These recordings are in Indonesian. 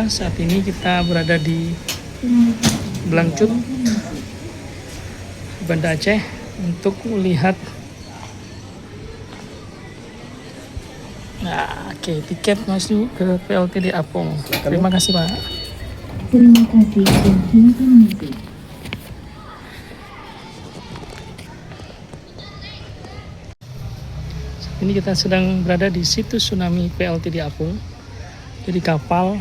saat ini kita berada di Blangcut, Banda Aceh, untuk melihat tiket masuk ke PLTD Apung. Terima kasih, Pak. Terima kasih dan silakan masuk. Ini kita sedang berada di situs tsunami PLTD Apung. Jadi kapal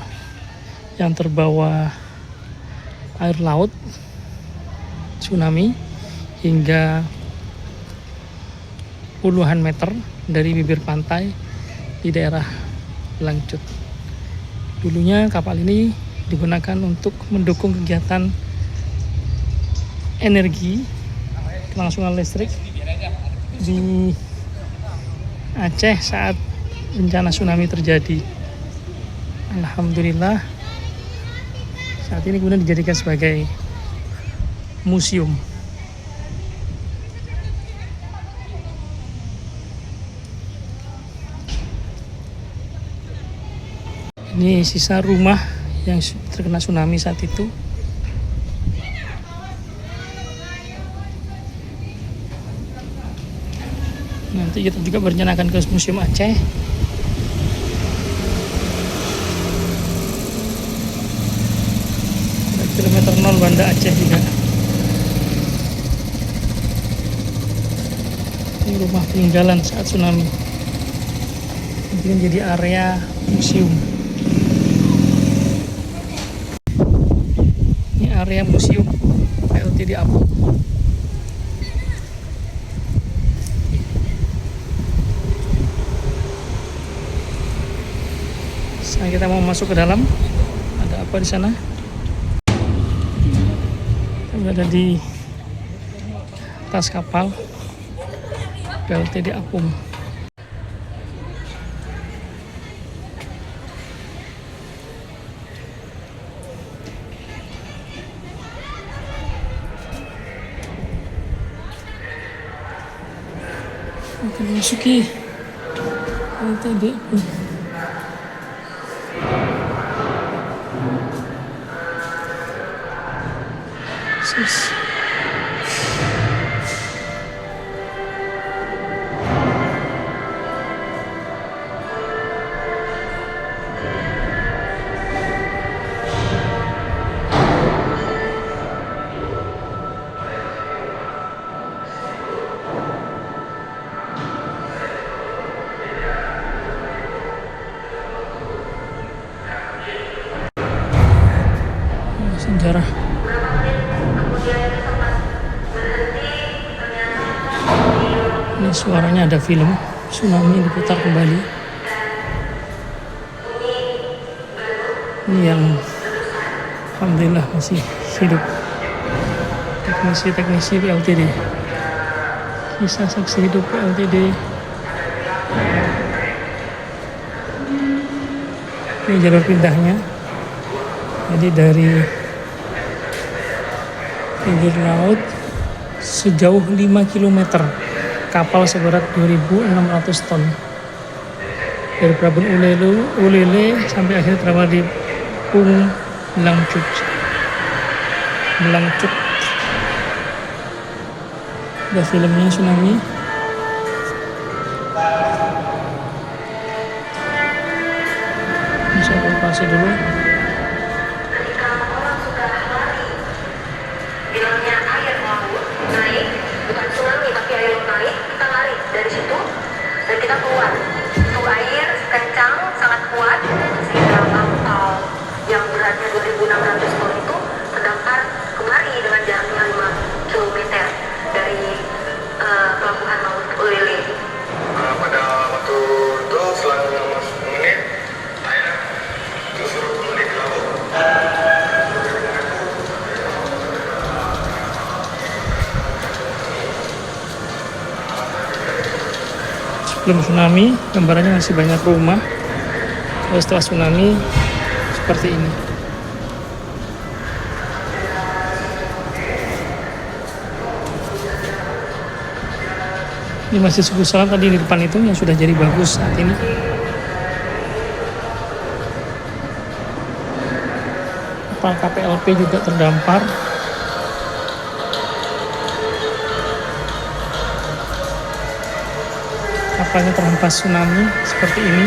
yang terbawa air laut tsunami hingga puluhan meter dari bibir pantai di daerah Blangcut. Dulunya kapal ini digunakan untuk mendukung kegiatan energi kelangsungan listrik di Aceh saat bencana tsunami terjadi. Alhamdulillah saat ini kemudian dijadikan sebagai museum. Ini sisa rumah yang terkena tsunami saat itu. Nanti kita juga berencana akan ke Museum Aceh. Ada kilometer 0 Banda Aceh juga. Ini rumah peninggalan saat tsunami. Mungkin jadi area museum. Ini area museum PLTD Apung. Sekarang kita mau masuk ke dalam. Ada apa di sana? Kita berada di atas kapal PLTD Apung. Kita masuki PLTD Apung. Sejarah. Ini suaranya ada film tsunami diputar kembali. Ini yang alhamdulillah masih hidup. Teknisi PLTD. Kisah saksi hidup PLTD. Ini jalur pindahnya. Jadi dari pinggir laut sejauh 5 km, kapal seberat 2.600 ton dari Pelabuhan Ulele sampai akhirnya terdapat di Blangcut. Ada filmnya tsunami. Bisa evakuasi dulu. Dari situ dan kita keluar, itu air kencang sangat kuat sehingga kapal yang beratnya 2.600 ton itu terdampar kemari dengan jaraknya 5 km dari pelabuhan laut Ulele. Pada waktu itu selang 5 menit saya disuruh turun di laut. Sebelum tsunami, gambarannya masih banyak rumah. Kalau setelah tsunami, seperti ini. Ini masih Suku Salam tadi di depan itu yang sudah jadi bagus saat ini. kapal KPLP juga terdampar. Kapalnya terhempas tsunami seperti ini.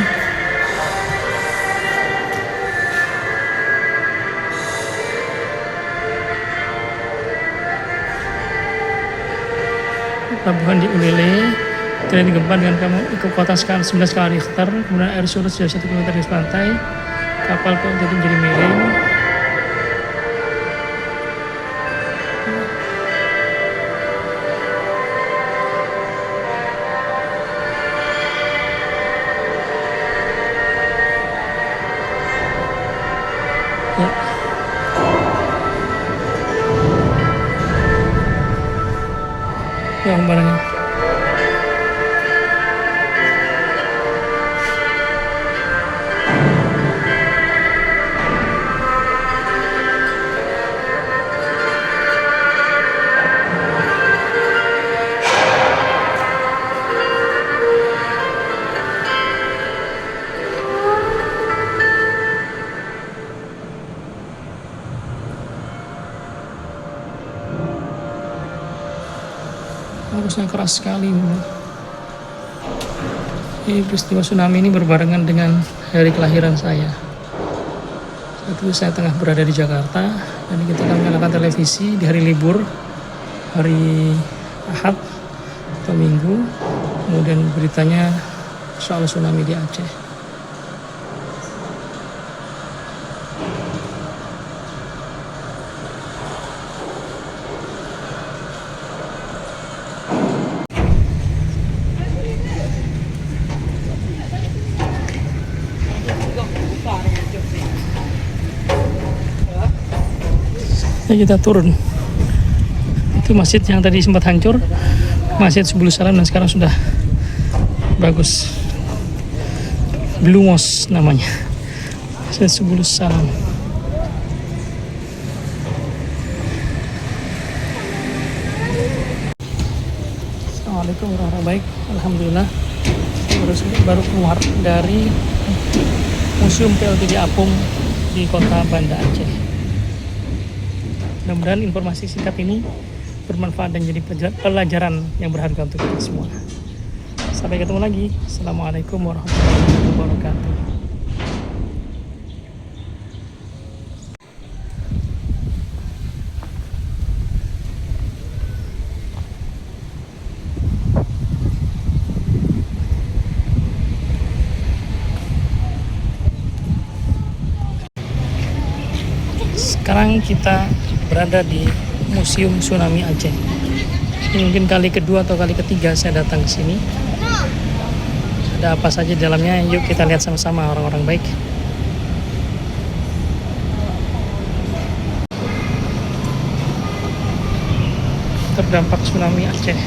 Pelabuhan di Ulele terjadi gempa dengan kekuatan skala 11 skala Richter, kemudian air surut sejauh 1 km dari pantai, kapal jadi menjadi miring. Ya. Ya, barangnya. Arusnya keras sekali. Ini peristiwa tsunami ini berbarengan dengan hari kelahiran saya. Saat itu saya tengah berada di Jakarta dan ketika menyalakan televisi di hari libur, hari Ahad atau Minggu, kemudian beritanya soal tsunami di Aceh. Kita turun. Itu masjid yang tadi sempat hancur, Masjid Subulus Salam, dan sekarang sudah bagus. Blue Mosque namanya, Masjid Subulus Salam. Assalamualaikum warahmatullahi wabarakatuh. Alhamdulillah baru keluar dari Museum PLTG Apung di kota Banda Aceh. Mudah-mudahan informasi singkat ini bermanfaat dan jadi pelajaran yang berharga untuk kita semua. Sampai ketemu lagi. Assalamualaikum warahmatullahi wabarakatuh. Sekarang kita berada di Museum Tsunami Aceh. Ini mungkin kali kedua atau kali ketiga saya datang ke sini. Ada apa saja di dalamnya? Yuk kita lihat sama-sama, orang-orang baik. Terdampak tsunami Aceh.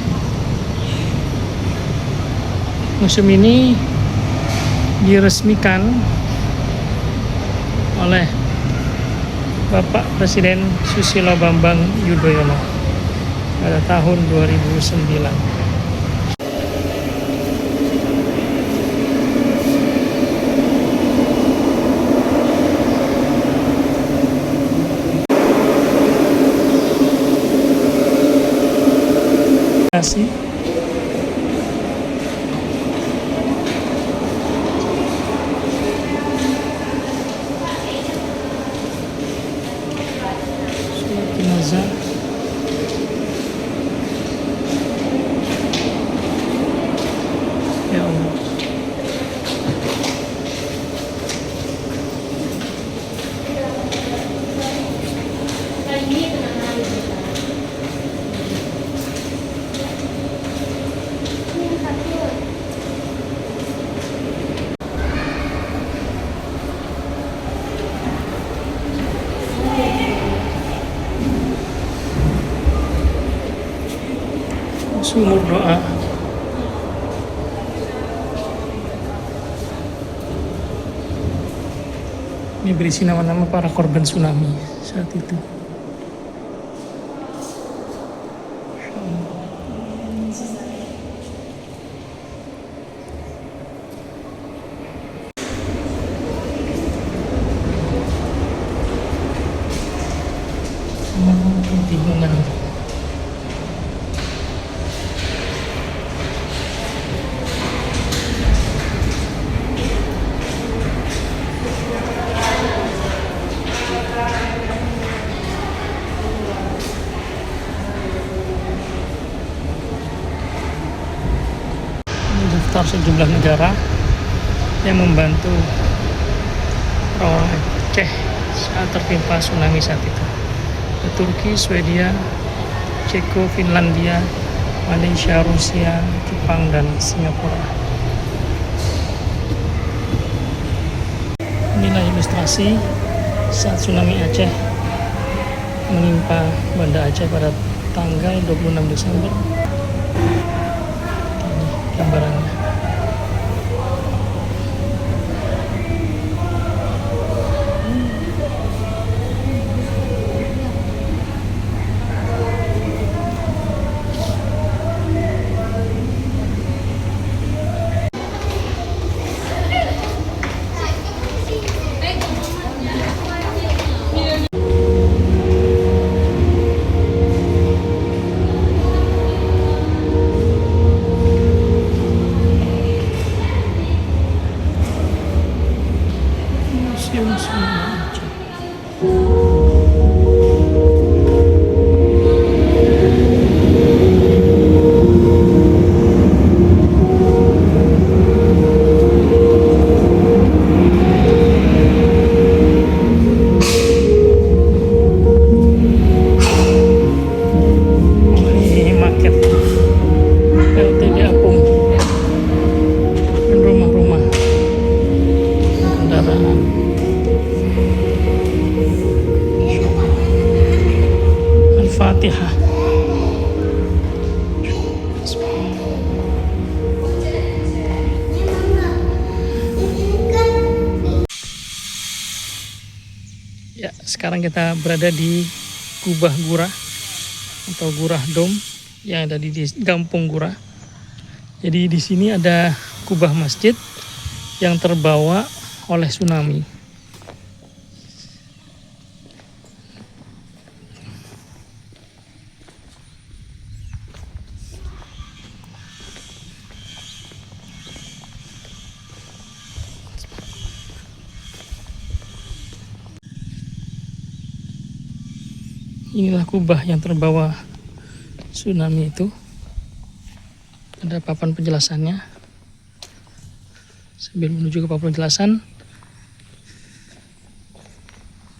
Museum ini diresmikan oleh Bapak Presiden Susilo Bambang Yudhoyono pada tahun 2009. Terima kasih. Jenazah ya Allah. Sumur doa. Ini berisi nama-nama para korban tsunami saat itu. kebingungan. Ini daftar sejumlah negara yang membantu orang Aceh saat tertimpa tsunami saat itu. Turki, Swedia, Ceko, Finlandia, Malaysia, Rusia, Jepang, dan Singapura. Inilah ilustrasi saat tsunami Aceh menimpa Banda Aceh pada tanggal 26 Desember. Ini gambarannya. Museum Tsunami Aceh. Ini market LTD Apung dan rumah-rumah kendaraan. Al-Fatihah. Ya, sekarang kita berada di Kubah Gurah atau Gurah Dom yang ada di Kampung Gurah. Jadi di sini ada kubah masjid yang terbawa oleh tsunami. Inilah kubah yang terbawa tsunami itu. Ada papan penjelasannya. Sambil menuju ke papan penjelasan,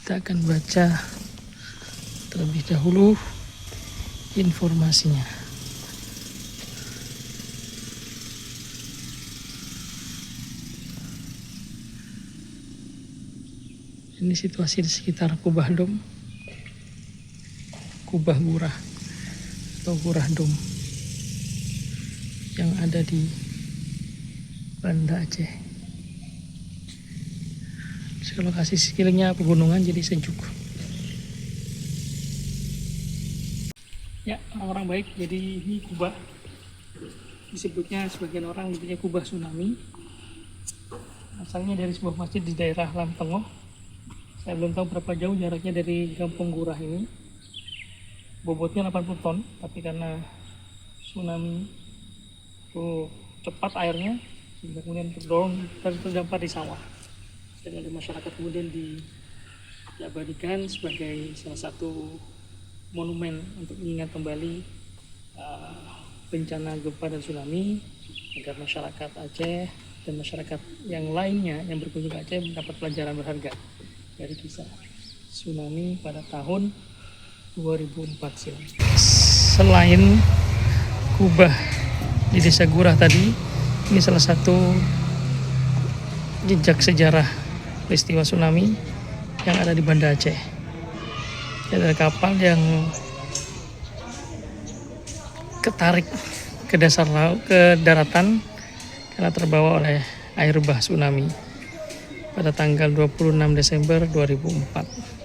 kita akan baca terlebih dahulu informasinya. Ini situasi di sekitar Kubah Dom, Kubah Gurah atau Gurah Dom yang ada di Banda Aceh. Lokasi sekelilingnya pegunungan jadi sejuk. Ya, orang-orang baik, jadi ini kubah. Disebutnya sebagian orang disebutnya kubah tsunami. Asalnya dari sebuah masjid di daerah Lamtengoh. Saya belum tahu berapa jauh jaraknya dari Kampung Gurah ini. Bobotnya 80 ton, tapi karena tsunami itu cepat airnya, sehingga kemudian terdampar di sawah. Dan oleh masyarakat kemudian diabadikan sebagai salah satu monumen untuk mengingat kembali bencana gempa dan tsunami, agar masyarakat Aceh dan masyarakat yang lainnya yang berkunjung ke Aceh mendapat pelajaran berharga dari kisah tsunami pada tahun 2004 silam. Selain kubah di Desa Gurah tadi, ini salah satu jejak sejarah peristiwa tsunami yang ada di Banda Aceh. Ada kapal yang ketarik ke dasar laut, ke daratan karena terbawa oleh air bah tsunami pada tanggal 26 Desember 2004.